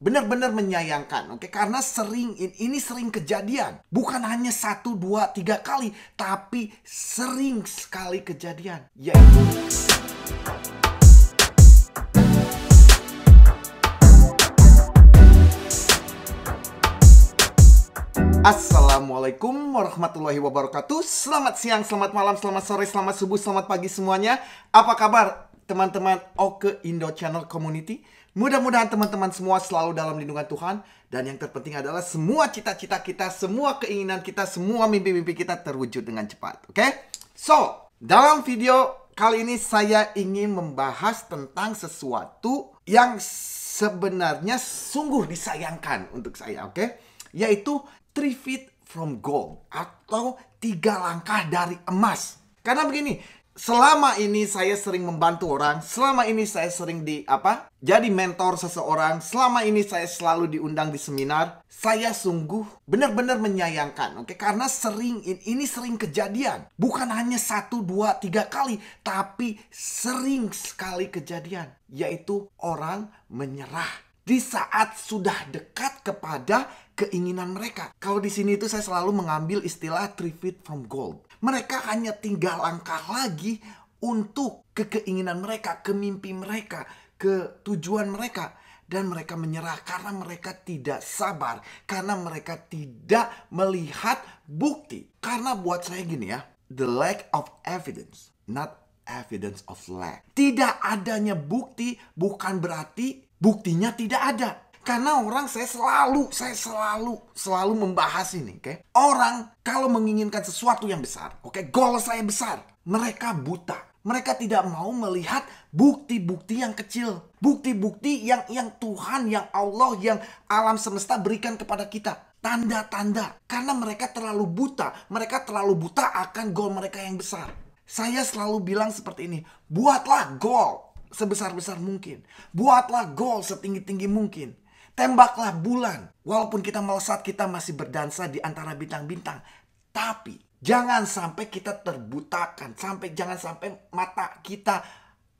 benar-benar menyayangkan, oke? Karena ini sering kejadian. Bukan hanya 1, 2, 3 kali, tapi sering sekali kejadian. Yaitu Assalamualaikum warahmatullahi wabarakatuh. Selamat siang, selamat malam, selamat sore, selamat subuh, selamat pagi semuanya. Apa kabar teman-teman Oke Indo Channel Community? Mudah-mudahan teman-teman semua selalu dalam lindungan Tuhan. Dan yang terpenting adalah semua cita-cita kita, semua keinginan kita, semua mimpi-mimpi kita terwujud dengan cepat. Oke? So, dalam video kali ini saya ingin membahas tentang sesuatu yang sebenarnya sungguh disayangkan untuk saya, oke? Yaitu 3 feet from gold atau 3 langkah dari emas. Karena begini, selama ini saya sering membantu orang, selama ini saya sering jadi mentor seseorang, selama ini saya selalu diundang di seminar, saya sungguh benar-benar menyayangkan, oke? Karena ini sering kejadian. Bukan hanya 1, 2, 3 kali, tapi sering sekali kejadian, yaitu orang menyerah di saat sudah dekat kepada keinginan mereka. Kalau di sini itu saya selalu mengambil istilah 3 feet from gold. Mereka hanya tinggal langkah lagi untuk keinginan mereka, ke mimpi mereka, ke tujuan mereka. Dan mereka menyerah karena mereka tidak sabar. Karena mereka tidak melihat bukti. Karena buat saya gini ya, the lack of evidence, not evidence of lack. Tidak adanya bukti bukan berarti buktinya tidak ada. Karena orang saya selalu membahas ini, oke? Orang kalau menginginkan sesuatu yang besar, oke, goal saya besar, mereka buta. Mereka tidak mau melihat bukti-bukti yang kecil, bukti-bukti yang Tuhan, yang Allah, yang alam semesta berikan kepada kita. Tanda-tanda. Karena mereka terlalu buta. Mereka terlalu buta akan goal mereka yang besar. Saya selalu bilang seperti ini, buatlah goal sebesar-besar mungkin. Buatlah goal setinggi-tinggi mungkin. Tembaklah bulan. Walaupun kita melesat, kita masih berdansa di antara bintang-bintang. Tapi jangan sampai kita terbutakan. Jangan sampai mata kita,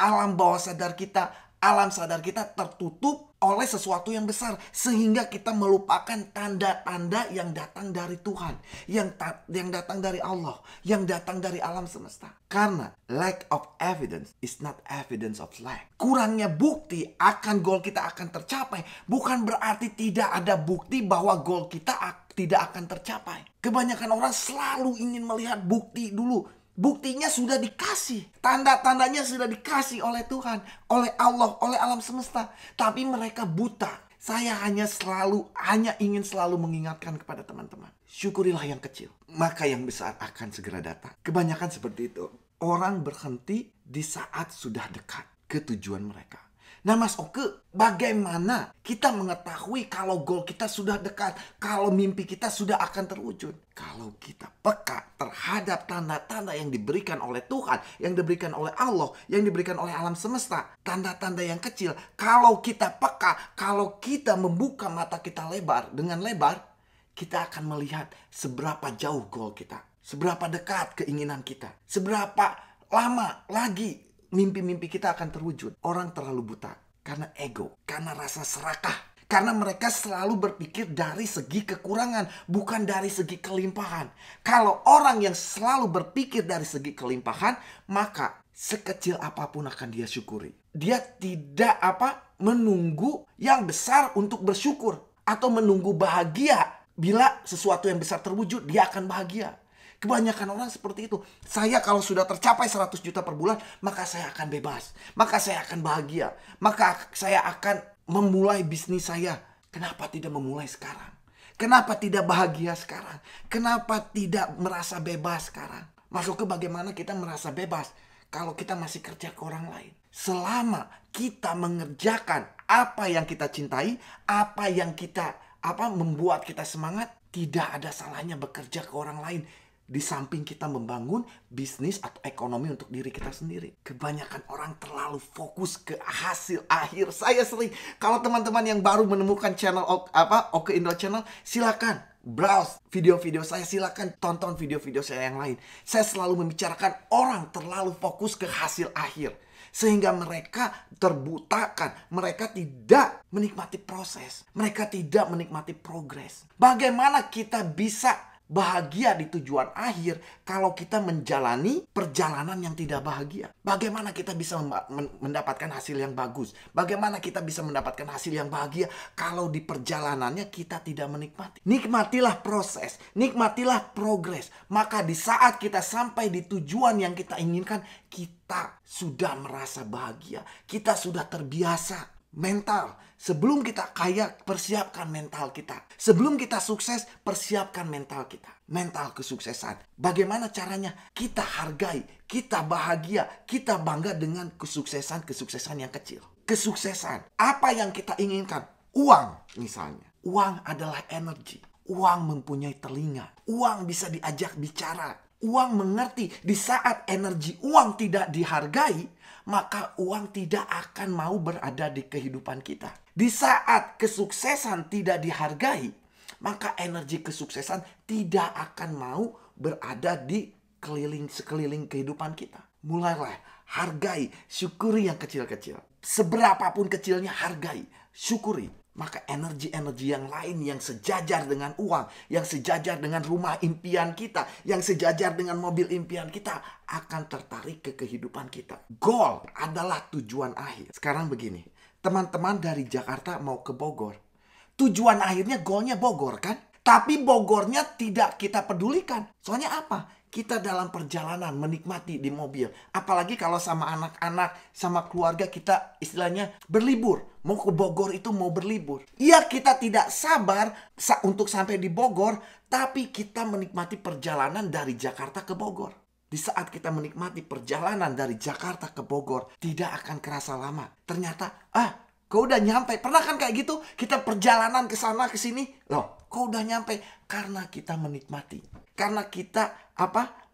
alam bawah sadar kita, alam sadar kita tertutup oleh sesuatu yang besar. Sehingga kita melupakan tanda-tanda yang datang dari Tuhan. Yang datang dari Allah. Yang datang dari alam semesta. Karena lack of evidence is not evidence of lack. Kurangnya bukti akan goal kita akan tercapai. Bukan berarti tidak ada bukti bahwa goal kita tidak akan tercapai. Kebanyakan orang selalu ingin melihat bukti dulu. Buktinya sudah dikasih. Tanda-tandanya sudah dikasih oleh Tuhan, oleh Allah, oleh alam semesta. Tapi mereka buta. Saya hanya ingin selalu mengingatkan kepada teman-teman. Syukurilah yang kecil, maka yang besar akan segera datang. Kebanyakan seperti itu. Orang berhenti di saat sudah dekat ke tujuan mereka. Nah Mas Oke, bagaimana kita mengetahui kalau goal kita sudah dekat, kalau mimpi kita sudah akan terwujud? Kalau kita peka terhadap tanda-tanda yang diberikan oleh Tuhan, yang diberikan oleh Allah, yang diberikan oleh alam semesta, tanda-tanda yang kecil. Kalau kita peka, kalau kita membuka mata kita dengan lebar, kita akan melihat seberapa jauh goal kita, seberapa dekat keinginan kita, seberapa lama lagi mimpi-mimpi kita akan terwujud. Orang terlalu buta karena ego, karena rasa serakah. Karena mereka selalu berpikir dari segi kekurangan, bukan dari segi kelimpahan. Kalau orang yang selalu berpikir dari segi kelimpahan, maka sekecil apapun akan dia syukuri. Dia tidak menunggu yang besar untuk bersyukur. Atau menunggu bahagia. Bila sesuatu yang besar terwujud, dia akan bahagia. Kebanyakan orang seperti itu. Saya kalau sudah tercapai 100 juta per bulan, maka saya akan bebas. Maka saya akan bahagia. Maka saya akan memulai bisnis saya. Kenapa tidak memulai sekarang? Kenapa tidak bahagia sekarang? Kenapa tidak merasa bebas sekarang? Masuk ke bagaimana kita merasa bebas kalau kita masih kerja ke orang lain? Selama kita mengerjakan apa yang kita cintai, apa yang kita membuat kita semangat, tidak ada salahnya bekerja ke orang lain. Di samping kita membangun bisnis atau ekonomi untuk diri kita sendiri. Kebanyakan orang terlalu fokus ke hasil akhir. Saya sering, kalau teman-teman yang baru menemukan channel Oke Indo Channel, silakan browse video-video saya, silakan tonton video-video saya yang lain. Saya selalu membicarakan orang terlalu fokus ke hasil akhir. Sehingga mereka terbutakan. Mereka tidak menikmati proses. Mereka tidak menikmati progres. Bagaimana kita bisa bahagia di tujuan akhir kalau kita menjalani perjalanan yang tidak bahagia? Bagaimana kita bisa mendapatkan hasil yang bagus? Bagaimana kita bisa mendapatkan hasil yang bahagia kalau di perjalanannya kita tidak menikmati? Nikmatilah proses, nikmatilah progres. Maka di saat kita sampai di tujuan yang kita inginkan, kita sudah merasa bahagia. Kita sudah terbiasa. Mental. Sebelum kita kaya, persiapkan mental kita. Sebelum kita sukses, persiapkan mental kita. Mental kesuksesan. Bagaimana caranya? Kita hargai, kita bahagia, kita bangga dengan kesuksesan yang kecil. Kesuksesan. Apa yang kita inginkan? Uang misalnya. Uang adalah energi. Uang mempunyai telinga. Uang bisa diajak bicara. Uang mengerti. Di saat energi uang tidak dihargai, maka uang tidak akan mau berada di kehidupan kita. Di saat kesuksesan tidak dihargai, maka energi kesuksesan tidak akan mau berada di sekeliling kehidupan kita. Mulailah hargai, syukuri yang kecil-kecil. Seberapapun kecilnya, hargai, syukuri. Maka energi-energi yang lain yang sejajar dengan uang, yang sejajar dengan rumah impian kita, yang sejajar dengan mobil impian kita, akan tertarik ke kehidupan kita. Goal adalah tujuan akhir. Sekarang begini, teman-teman dari Jakarta mau ke Bogor. Tujuan akhirnya goalnya Bogor kan? Tapi Bogornya tidak kita pedulikan. Soalnya apa? Kita dalam perjalanan menikmati di mobil. Apalagi kalau sama anak-anak, sama keluarga kita istilahnya berlibur. Mau ke Bogor itu mau berlibur. Iya, kita tidak sabar untuk sampai di Bogor, tapi kita menikmati perjalanan dari Jakarta ke Bogor. Di saat kita menikmati perjalanan dari Jakarta ke Bogor, tidak akan kerasa lama. Ternyata, kau udah nyampe. Pernah kan kayak gitu? Kita perjalanan ke sana ke sini. Loh, kau udah nyampe? Karena kita menikmati. Karena kita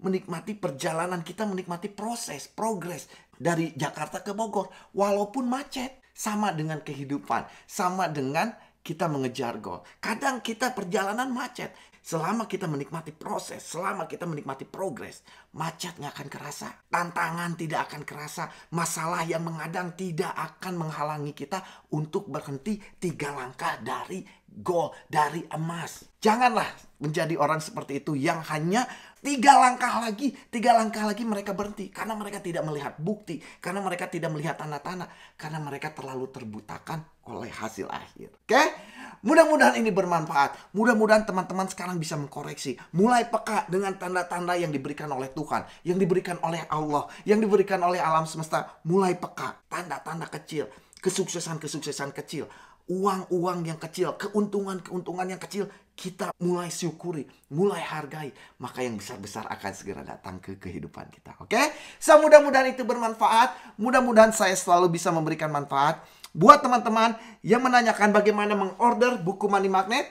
menikmati perjalanan, kita menikmati proses, progres dari Jakarta ke Bogor. Walaupun macet, sama dengan kehidupan, sama dengan kita mengejar goal. Kadang kita perjalanan macet. Selama kita menikmati proses, selama kita menikmati progres, macet nggak akan kerasa. Tantangan tidak akan kerasa. Masalah yang menghadang tidak akan menghalangi kita untuk berhenti 3 langkah dari goal, dari emas. Janganlah menjadi orang seperti itu yang hanya 3 langkah lagi mereka berhenti. Karena mereka tidak melihat bukti, karena mereka tidak melihat tanda-tanda, karena mereka terlalu terbutakan oleh hasil akhir. Oke? Mudah-mudahan ini bermanfaat. Mudah-mudahan teman-teman sekarang bisa mengkoreksi. Mulai peka dengan tanda-tanda yang diberikan oleh Tuhan, yang diberikan oleh Allah, yang diberikan oleh alam semesta. Mulai peka. Tanda-tanda kecil, kesuksesan-kesuksesan kecil, uang-uang yang kecil, keuntungan-keuntungan yang kecil, kita mulai syukuri, mulai hargai. Maka yang besar-besar akan segera datang ke kehidupan kita. Oke? So, mudah-mudahan itu bermanfaat. Mudah-mudahan saya selalu bisa memberikan manfaat. Buat teman-teman yang menanyakan bagaimana mengorder buku Money Magnet,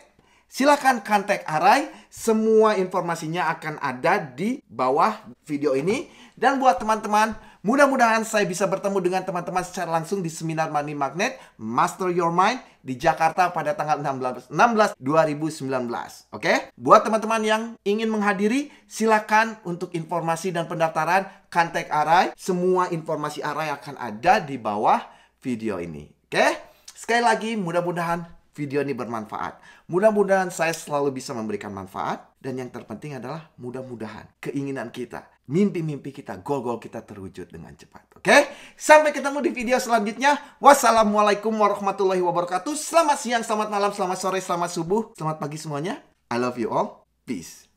silakan kontak Arai. Semua informasinya akan ada di bawah video ini. Dan buat teman-teman, mudah-mudahan saya bisa bertemu dengan teman-teman secara langsung di seminar Money Magnet Master Your Mind di Jakarta pada tanggal 16 2019. Oke? Buat teman-teman yang ingin menghadiri, silakan untuk informasi dan pendaftaran kontak Arai. Semua informasi Arai akan ada di bawah video ini. Oke? Sekali lagi, mudah-mudahan video ini bermanfaat. Mudah-mudahan saya selalu bisa memberikan manfaat. Dan yang terpenting adalah mudah-mudahan keinginan kita, mimpi-mimpi kita, goal-goal kita terwujud dengan cepat. Oke? Sampai ketemu di video selanjutnya. Wassalamualaikum warahmatullahi wabarakatuh. Selamat siang, selamat malam, selamat sore, selamat subuh, selamat pagi semuanya. I love you all. Peace.